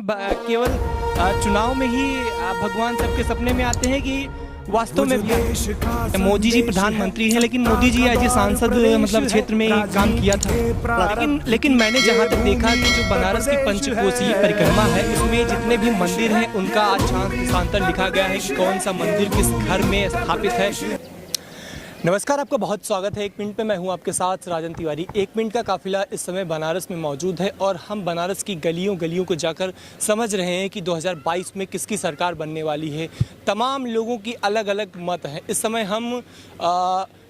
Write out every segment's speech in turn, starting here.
केवल चुनाव में ही भगवान सबके सपने में आते हैं कि वास्तव में भी मोदी जी प्रधानमंत्री हैं, लेकिन मोदी जी एज ए सांसद मतलब क्षेत्र में काम किया था। लेकिन मैंने जहां तक देखा कि जो बनारस की पंचकोसीय परिक्रमा है, इसमें जितने भी मंदिर हैं उनका अक्षांश देशांतर लिखा गया है कि कौन सा मंदिर किस घर में स्थापित है। नमस्कार, आपका बहुत स्वागत है। 1 मिनट पे मैं हूं आपके साथ राजन तिवारी। 1 मिनट का काफिला इस समय बनारस में मौजूद है और हम बनारस की गलियों गलियों को जाकर समझ रहे हैं कि 2022 में किसकी सरकार बनने वाली है। तमाम लोगों की अलग अलग मत है। इस समय हम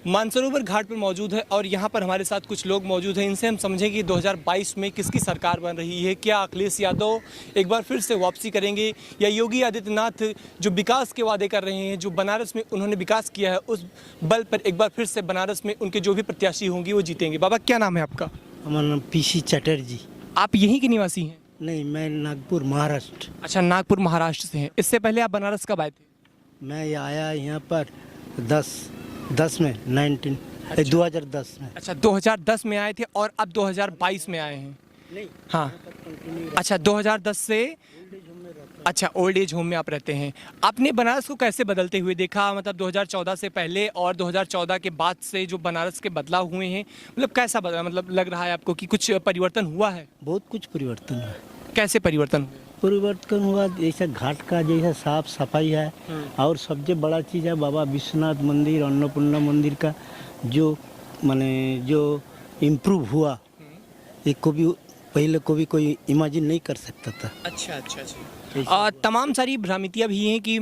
मानसरोवर घाट पर मौजूद है और यहाँ पर हमारे साथ कुछ लोग मौजूद हैं। इनसे हम समझेंगे कि 2022 में किसकी सरकार बन रही है। क्या अखिलेश यादव एक बार फिर से वापसी करेंगे या योगी आदित्यनाथ जो विकास के वादे कर रहे हैं, जो बनारस में उन्होंने विकास किया है, उस बल पर एक बार फिर से बनारस में उनके जो भी प्रत्याशी होंगे वो जीतेंगे। बाबा, क्या नाम है आपका? हमारा नाम पीसी चटर्जी। आप यहीं के निवासी हैं? नहीं, मैं नागपुर महाराष्ट्र। अच्छा, नागपुर महाराष्ट्र से हैं। इससे पहले आप बनारस कब आए थे? मैं आया यहाँ पर 2010 में 2010 में। अच्छा, 2010 में आए थे और अब 2022 में आए हैं? नहीं, हाँ। अच्छा, 2010 से अच्छा ओल्ड एज होम में आप रहते हैं। आपने बनारस को कैसे बदलते हुए देखा? मतलब 2014 से पहले और 2014 के बाद से जो बनारस के बदलाव हुए हैं, मतलब कैसा बदला? मतलब लग रहा है आपको कि कुछ परिवर्तन हुआ है? बहुत कुछ परिवर्तन हुआ। कैसे परिवर्तन हुए? परिवर्तन हुआ जैसा घाट का जैसा साफ सफाई है और सबसे बड़ा चीज़ है बाबा विश्वनाथ मंदिर, अन्नपूर्णा मंदिर का जो जो इम्प्रूव हुआ, ये को भी पहले को भी कोई इमेजिन नहीं कर सकता था। अच्छा। तमाम सारी भ्रांतियाँ भी हैं कि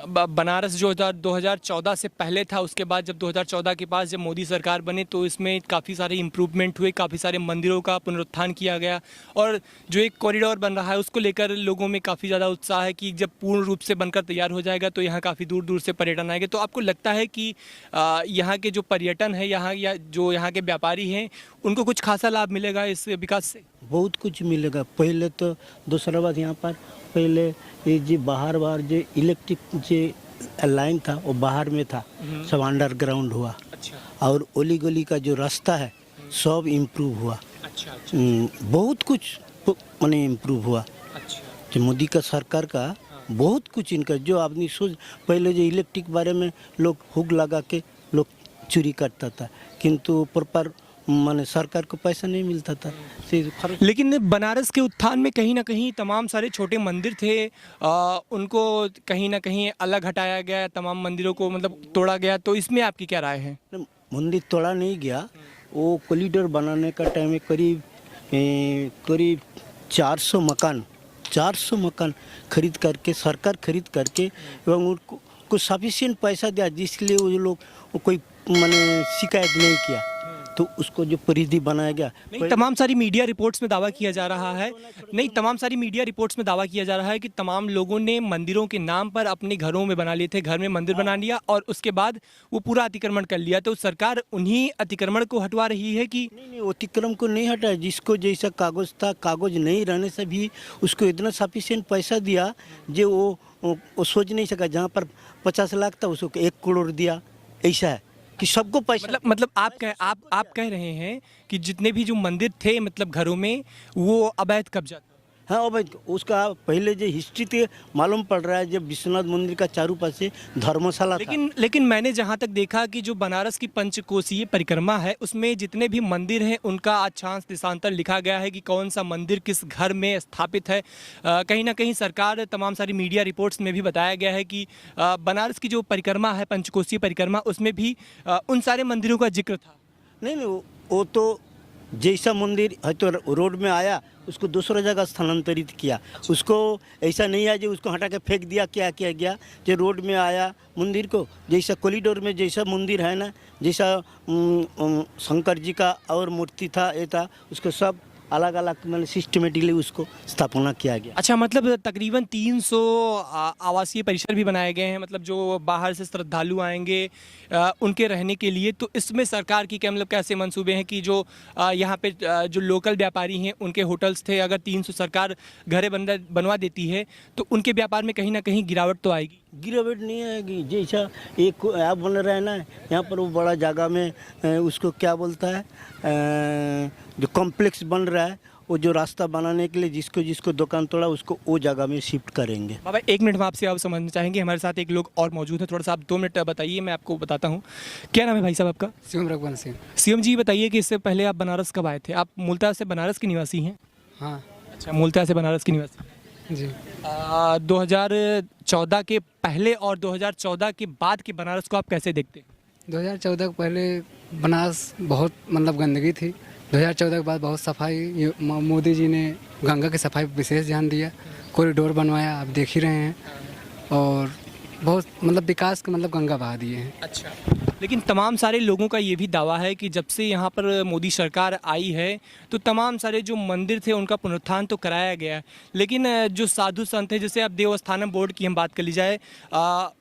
बनारस जो 2014 से पहले था, उसके बाद जब 2014 के पास जब मोदी सरकार बने तो इसमें काफ़ी सारे इम्प्रूवमेंट हुए, काफ़ी सारे मंदिरों का पुनरुत्थान किया गया और जो एक कॉरिडोर बन रहा है उसको लेकर लोगों में काफ़ी ज़्यादा उत्साह है कि जब पूर्ण रूप से बनकर तैयार हो जाएगा तो यहाँ काफ़ी दूर दूर से पर्यटन आएंगे। तो आपको लगता है कि यहाँ के जो पर्यटन है यहाँ या जो यहाँ के व्यापारी हैं उनको कुछ खासा लाभ मिलेगा इस विकास से? बहुत कुछ मिलेगा। पहले तो दूसरा बात यहाँ पर पहले ये जो बाहर जो इलेक्ट्रिक जो लाइन था वो बाहर में था, सब अंडरग्राउंड हुआ। अच्छा। और ओली गली का जो रास्ता है सब इम्प्रूव हुआ। अच्छा। बहुत कुछ इम्प्रूव हुआ। अच्छा। जो मोदी का सरकार का बहुत कुछ इनका जो आदमी सोच, पहले जो इलेक्ट्रिक बारे में लोग हुक लगा के लोग चोरी करता था, किंतु प्रॉपर सरकार को पैसा नहीं मिलता था। लेकिन बनारस के उत्थान में कहीं ना कहीं तमाम सारे छोटे मंदिर थे, उनको कहीं ना कहीं अलग हटाया गया, तमाम मंदिरों को मतलब तोड़ा गया। तो इसमें आपकी क्या राय है? मंदिर तोड़ा नहीं गया, वो कॉरिडोर बनाने का टाइम में करीब 400 मकान खरीद करके सरकार खरीद करके एवं उनको सफिशिएंट पैसा दिया, जिसके वो लोग कोई शिकायत नहीं किया, तो उसको जो परिधि बनाया गया। नहीं, तमाम सारी मीडिया रिपोर्ट्स में दावा किया जा रहा है कि तमाम लोगों ने मंदिरों के नाम पर अपने घरों में बना लिए थे, घर में मंदिर बना लिया और उसके बाद वो पूरा अतिक्रमण कर लिया। तो सरकार उन्हीं अतिक्रमण को हटवा रही है कि नहीं, अतिक्रमण को नहीं हटाया। जिसको जैसा कागज था, कागज नहीं रहने से भी उसको इतना सफिशिएंट पैसा दिया जो वो सोच नहीं सका। जहाँ पर 50 लाख था उसको 1 करोड़ दिया। ऐसा है कि सबको पैसा मतलब आप कह रहे हैं कि जितने भी जो मंदिर थे मतलब घरों में, वो अवैध कब्जा था। हाँ, अवैध। उसका पहले जो हिस्ट्री थे मालूम पड़ रहा है, जब विश्वनाथ मंदिर का चारों पास से धर्मशाला था। लेकिन मैंने जहाँ तक देखा कि जो बनारस की पंचकोसीय परिक्रमा है उसमें जितने भी मंदिर हैं उनका अक्षांश देशांतर लिखा गया है कि कौन सा मंदिर किस घर में स्थापित है। कहीं ना कहीं सरकार, तमाम सारी मीडिया रिपोर्ट्स में भी बताया गया है कि बनारस की जो परिक्रमा है, पंचकोसीय परिक्रमा, उसमें भी उन सारे मंदिरों का जिक्र था। नहीं, वो तो जैसा मंदिर है तो रोड में आया उसको दूसरा जगह स्थानांतरित किया। उसको ऐसा नहीं है जो उसको हटा के फेंक दिया। क्या किया गया, जो रोड में आया मंदिर को, जैसा कॉरिडोर में जैसा मंदिर है ना, जैसा शंकर जी का और मूर्ति था, ये था, उसको सब अलग अलग सिस्टमेटिकली उसको स्थापना किया गया। अच्छा, मतलब तकरीबन 300 आवासीय परिसर भी बनाए गए हैं, मतलब जो बाहर से श्रद्धालु आएंगे उनके रहने के लिए। तो इसमें सरकार की क्या मतलब कैसे मंसूबे हैं कि जो यहाँ पे जो लोकल व्यापारी हैं उनके होटल्स थे, अगर 300 सरकार घरें बनवा देती है तो उनके व्यापार में कहीं ना कहीं गिरावट तो आएगी? गिरावट नहीं आएगी। जैसा एक ऐप बन रहा है ना यहाँ पर, वो बड़ा जगह में उसको क्या बोलता है, जो कॉम्प्लेक्स बन रहा है वो जो रास्ता बनाने के लिए जिसको जिसको दुकान तोड़ा उसको वो जगह में शिफ्ट करेंगे। बाबा 1 मिनट में आपसे आप समझना चाहेंगे, हमारे साथ एक लोग और मौजूद हैं, थोड़ा सा आप 2 मिनट बताइए, मैं आपको बताता हूँ। क्या नाम है भाई साहब आपका? शिवम रघुवंश सिंह। सीएम जी बताइए कि इससे पहले आप बनारस कब आए थे? आप मूलतः से बनारस के निवासी हैं? हाँ अच्छा, मूलतः से बनारस के निवासी। जी। 2014 के पहले और 2014 के बाद के बनारस को आप कैसे देखते हैं? 2014 के पहले बनारस बहुत मतलब गंदगी थी। 2014 के बाद बहुत सफाई, मोदी जी ने गंगा की सफाई पर विशेष ध्यान दिया, कॉरिडोर बनवाया, आप देख ही रहे हैं, और बहुत मतलब विकास के मतलब गंगा बहा दिए हैं। अच्छा, लेकिन तमाम सारे लोगों का ये भी दावा है कि जब से यहाँ पर मोदी सरकार आई है तो तमाम सारे जो मंदिर थे उनका पुनरुत्थान तो कराया गया, लेकिन जो साधु संत हैं, जैसे अब देवस्थानम बोर्ड की हम बात कर ली जाए,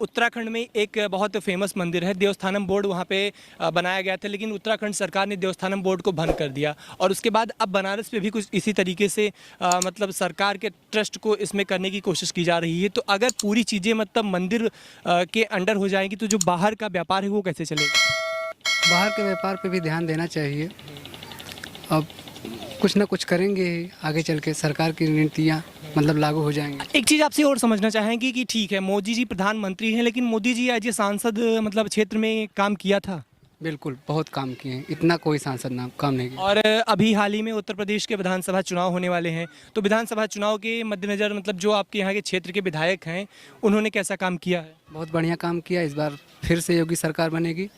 उत्तराखंड में एक बहुत फेमस मंदिर है देवस्थानम बोर्ड, वहाँ पे बनाया गया था, लेकिन उत्तराखंड सरकार ने देवस्थानम बोर्ड को बंद कर दिया, और उसके बाद अब बनारस में भी कुछ इसी तरीके से मतलब सरकार के ट्रस्ट को इसमें करने की कोशिश की जा रही है। तो अगर पूरी चीज़ें मतलब मंदिर के अंडर हो जाएंगी तो जो बाहर का व्यापार है वो कैसे चलेगा? बाहर के व्यापार पे भी ध्यान देना चाहिए। अब कुछ ना कुछ करेंगे ही, आगे चल के सरकार की नीतियाँ मतलब लागू हो जाएंगी। एक चीज़ आपसे और समझना चाहेंगे कि ठीक है मोदी जी प्रधानमंत्री हैं, लेकिन मोदी जी एज ए सांसद मतलब क्षेत्र में काम किया था? बिल्कुल, बहुत काम किए हैं, इतना कोई सांसद नाम काम नहीं किया। और अभी हाल ही में उत्तर प्रदेश के विधानसभा चुनाव होने वाले हैं, तो विधानसभा चुनाव के मद्देनज़र मतलब जो आपके यहाँ के क्षेत्र के विधायक हैं उन्होंने कैसा काम किया है? बहुत बढ़िया काम किया, इस बार फिर से योगी सरकार बनेगी।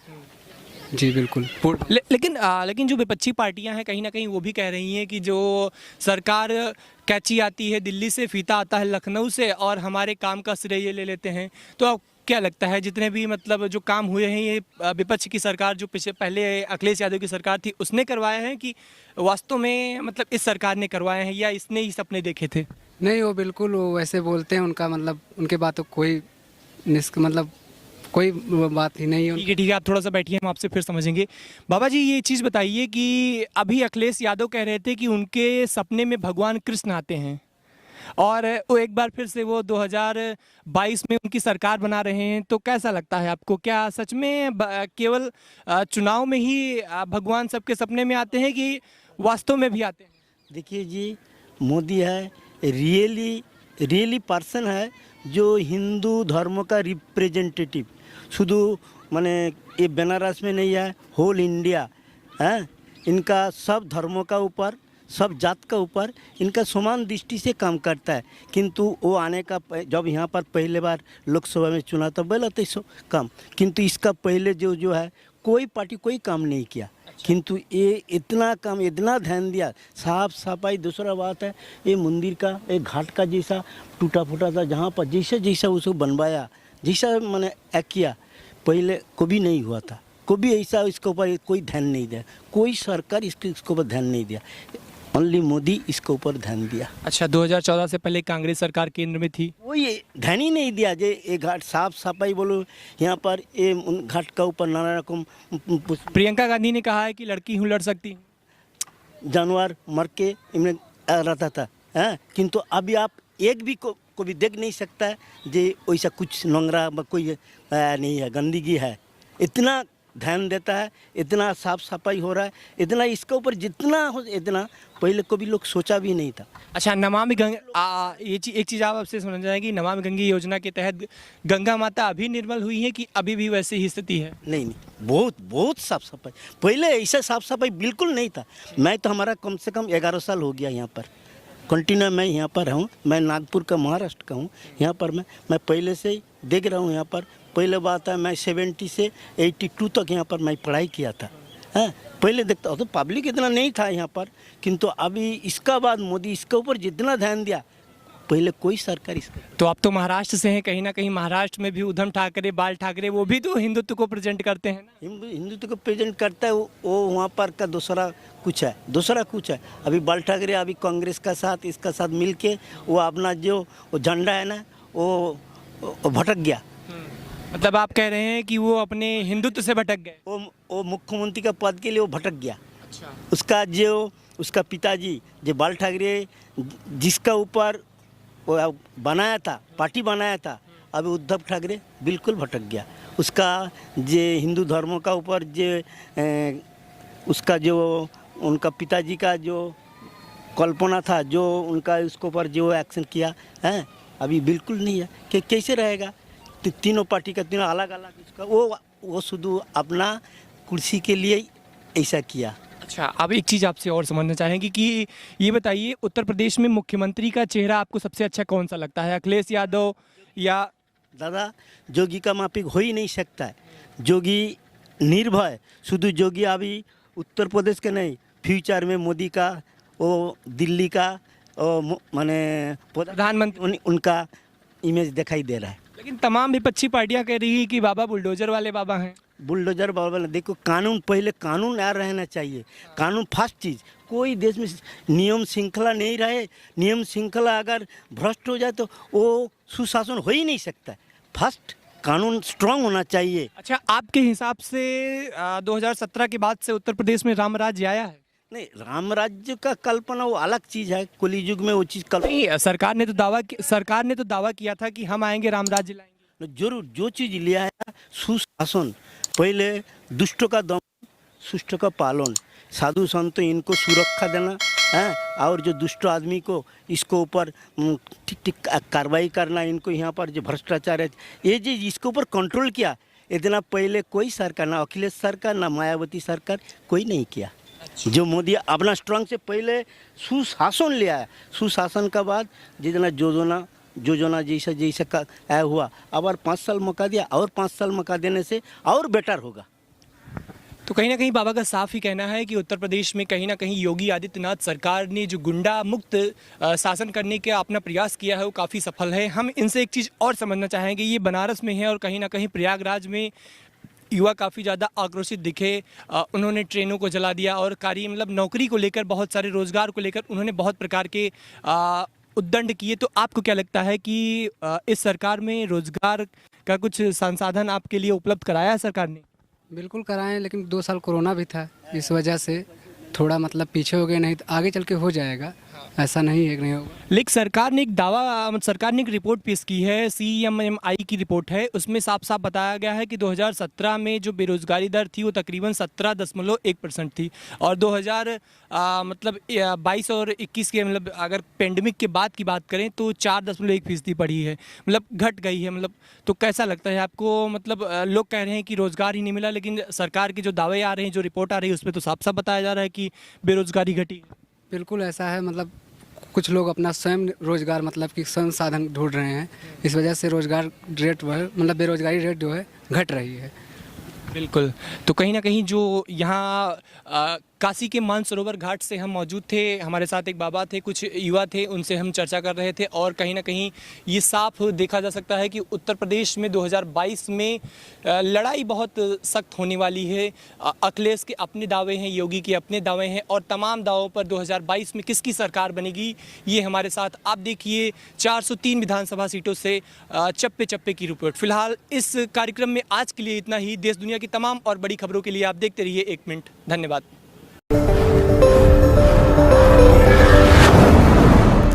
जी बिल्कुल। लेकिन जो विपक्षी पार्टियां हैं कहीं ना कहीं वो भी कह रही हैं कि जो सरकार कैची आती है दिल्ली से, फीता आता है लखनऊ से, और हमारे काम का श्रेय ये ले लेते हैं। तो आप क्या लगता है जितने भी मतलब जो काम हुए हैं ये विपक्ष की सरकार जो पहले अखिलेश यादव की सरकार थी उसने करवाए हैं, कि वास्तव में मतलब इस सरकार ने करवाए हैं, या इसने ही सपने देखे थे? नहीं, वो बिल्कुल वो वैसे बोलते हैं, उनका मतलब उनके बातों कोई मतलब कोई बात ही नहीं है। ठीक है, आप थोड़ा सा बैठिए, हम आपसे फिर समझेंगे। बाबा जी ये चीज़ बताइए कि अभी अखिलेश यादव कह रहे थे कि उनके सपने में भगवान कृष्ण आते हैं, और वो एक बार फिर से वो 2022 में उनकी सरकार बना रहे हैं, तो कैसा लगता है आपको? क्या सच में केवल चुनाव में ही भगवान सबके सपने में आते हैं कि वास्तव में भी आते हैं? देखिए जी, मोदी है रियली पर्सन है जो हिंदू धर्म का रिप्रेजेंटेटिव, शुद्ध माने ये बनारस में नहीं है, होल इंडिया है, इनका सब धर्मों का ऊपर, सब जात का ऊपर इनका समान दृष्टि से काम करता है। किंतु वो आने का जब यहाँ पर पहले बार लोकसभा में चुना तो बोला था इसको काम, किंतु इसका पहले जो है कोई पार्टी कोई काम नहीं किया। किंतु ये इतना काम, इतना ध्यान दिया, साफ सफाई। दूसरा बात है ये मंदिर का एक घाट का जैसा टूटा फूटा था, जहाँ पर जैसा जैसा उसको बनवाया, जैसा मैंने किया, पहले कभी नहीं हुआ था, कभी ऐसा इसके ऊपर कोई ध्यान नहीं दिया, कोई सरकार इसके ऊपर ध्यान नहीं दिया, ओनली मोदी इसके ऊपर ध्यान दिया। अच्छा, 2014 से पहले कांग्रेस सरकार केंद्र में थी, वो ये ध्यान ही नहीं दिया। जे ये घाट साफ सफाई बोलो, यहाँ पर ये घाट का ऊपर नाना रकम प्रियंका गांधी ने कहा है कि लड़की हूँ लड़ सकती हूँ, जानवर मर के इनमें रहता था, हैं? किंतु अभी आप एक भी को भी देख नहीं सकता है जे वैसा कुछ नंगरा कोई नहीं है, गंदगी है। इतना ध्यान देता है, इतना साफ सफाई हो रहा है, इतना इसके ऊपर जितना हो इतना पहले कभी लोग सोचा भी नहीं था। अच्छा, नमामि गंगा, एक चीज़ आप आपसे समझना चाहेंगे, नमामि गंगे योजना के तहत गंगा माता अभी निर्मल हुई है कि अभी भी वैसे ही स्थिति है? नहीं, बहुत साफ सफाई, पहले ऐसा साफ सफाई बिल्कुल नहीं था। मैं तो हमारा कम से कम 11 साल हो गया यहाँ पर कंटिन्यू मैं यहाँ पर हूँ। मैं नागपुर का, महाराष्ट्र का हूँ। यहाँ पर मैं पहले से ही देख रहा हूँ। यहाँ पर पहले बात है मैं 70 से 82 तक यहाँ पर मैं पढ़ाई किया था, हैं? पहले देखता तो पब्लिक इतना नहीं था यहाँ पर, किंतु अभी इसका बाद मोदी इसके ऊपर जितना ध्यान दिया, पहले कोई सरकार इसका। तो आप तो महाराष्ट्र से हैं, कहीं ना कहीं महाराष्ट्र में भी उद्धव ठाकरे, बाल ठाकरे, वो भी तो हिंदुत्व को प्रेजेंट करते हैं ना? हिंदुत्व को प्रेजेंट करता है वो वहाँ पर का दूसरा कुछ है। अभी बाल ठाकरे अभी कांग्रेस का साथ इसका साथ मिल के वो अपना जो वो झंडा है ना वो भटक गया। मतलब आप कह रहे हैं कि वो अपने हिंदुत्व से भटक गए? वो मुख्यमंत्री का पद के लिए वो भटक गया। अच्छा। उसका पिताजी जो बाल ठाकरे जिसका ऊपर वो बनाया था, पार्टी बनाया था, अभी उद्धव ठाकरे बिल्कुल भटक गया। उसका जो हिंदू धर्मों का ऊपर जो उसका जो उनका पिताजी का जो कल्पना था, जो उनका उसके ऊपर जो एक्शन किया है, अभी बिल्कुल नहीं है कि कैसे रहेगा। तीनों पार्टी का तीनों अलग अलग इसका वो शुद्ध अपना कुर्सी के लिए ऐसा किया। अच्छा, अब एक चीज़ आपसे और समझना चाहेंगे कि ये बताइए, उत्तर प्रदेश में मुख्यमंत्री का चेहरा आपको सबसे अच्छा कौन सा लगता है, अखिलेश यादव या? दादा, जोगी का मापिक हो ही नहीं सकता है। जोगी निर्भय, शुद्ध जोगी अभी उत्तर प्रदेश के नहीं, फ्यूचर में मोदी का, वो दिल्ली का माने प्रधानमंत्री उनका इमेज दिखाई दे रहा है। लेकिन तमाम विपक्षी पार्टियां कह रही है कि बाबा बुलडोजर वाले बाबा हैं। बुलडोजर बाबा, देखो कानून पहले कानून आ रहना चाहिए। कानून फर्स्ट चीज़। कोई देश में नियम श्रृंखला नहीं रहे, नियम श्रृंखला अगर भ्रष्ट हो जाए तो वो सुशासन हो ही नहीं सकता। फर्स्ट कानून स्ट्रांग होना चाहिए। अच्छा, आपके हिसाब से 2017 के बाद से उत्तर प्रदेश में राम राज्य आया है? नहीं, राम राज्य का कल्पना वो अलग चीज़ है। कलि युग में वो चीज़ नहीं, सरकार ने तो दावा किया था कि हम आएंगे, राम राज्य लाएंगे। जरूर, जो चीज़ लिया है सुशासन, पहले दुष्टों का दमन, शिष्टों का पालन, साधु संत इनको सुरक्षा देना है, और जो दुष्ट आदमी को इसको ऊपर ठीक ठीक कार्रवाई करना, इनको यहाँ पर जो भ्रष्टाचार है ये चीज़ इसके ऊपर कंट्रोल किया। इतना पहले कोई सरकार, ना अखिलेश सरकार ना मायावती सरकार, कोई नहीं किया। जो मोदी अपना स्ट्रांग से पहले सुशासन ले आया, सुशासन का बाद जितना योजना जैसा जैसा का आया हुआ, अब और 5 साल मौका दिया, और 5 साल मौका देने से और बेटर होगा। तो कहीं ना कहीं बाबा का साफ ही कहना है कि उत्तर प्रदेश में कहीं ना कहीं योगी आदित्यनाथ सरकार ने जो गुंडा मुक्त शासन करने का अपना प्रयास किया है वो काफ़ी सफल है। हम इनसे एक चीज़ और समझना चाहेंगे, ये बनारस में है और कहीं ना कहीं प्रयागराज में युवा काफ़ी ज़्यादा आक्रोशित दिखे। उन्होंने ट्रेनों को जला दिया और मतलब नौकरी को लेकर, बहुत सारे रोजगार को लेकर उन्होंने बहुत प्रकार के उद्दंड किए। तो आपको क्या लगता है कि इस सरकार में रोजगार का कुछ संसाधन आपके लिए उपलब्ध कराया है सरकार ने? बिल्कुल कराएं, लेकिन 2 साल कोरोना भी था, इस वजह से थोड़ा मतलब पीछे हो गए, नहीं तो आगे चल के हो जाएगा, ऐसा नहीं है कि नहीं होगा। लेकिन सरकार ने एक रिपोर्ट पेश की है, CMMI की रिपोर्ट है, उसमें साफ साफ बताया गया है कि 2017 में जो बेरोजगारी दर थी वो तकरीबन 17.1% थी, और 2022 और 21 के मतलब अगर पेंडेमिक के बाद की बात करें तो 4.1% बढ़ी है, मतलब घट गई है। मतलब तो कैसा लगता है आपको? मतलब लोग कह रहे हैं कि रोज़गार ही नहीं मिला, लेकिन सरकार के जो दावे आ रहे हैं, जो रिपोर्ट आ रही है, उसमें तो साफ साफ बताया जा रहा है कि बेरोजगारी घटी। बिल्कुल ऐसा है, मतलब कुछ लोग अपना स्वयं रोजगार मतलब कि स्वयं साधन ढूंढ रहे हैं, इस वजह से रोजगार रेट मतलब बेरोजगारी रेट जो है घट रही है। बिल्कुल, तो कहीं ना कहीं जो यहाँ काशी के मानसरोवर घाट से हम मौजूद थे, हमारे साथ एक बाबा थे, कुछ युवा थे, उनसे हम चर्चा कर रहे थे, और कहीं ना कहीं ये साफ देखा जा सकता है कि उत्तर प्रदेश में 2022 में लड़ाई बहुत सख्त होने वाली है। अखिलेश के अपने दावे हैं, योगी के अपने दावे हैं, और तमाम दावों पर 2022 में किसकी सरकार बनेगी ये हमारे साथ आप देखिए 403 विधानसभा सीटों से चप्पे चप्पे की रिपोर्ट। फिलहाल इस कार्यक्रम में आज के लिए इतना ही। देश दुनिया की तमाम और बड़ी खबरों के लिए आप देखते रहिए 1 मिनट। धन्यवाद।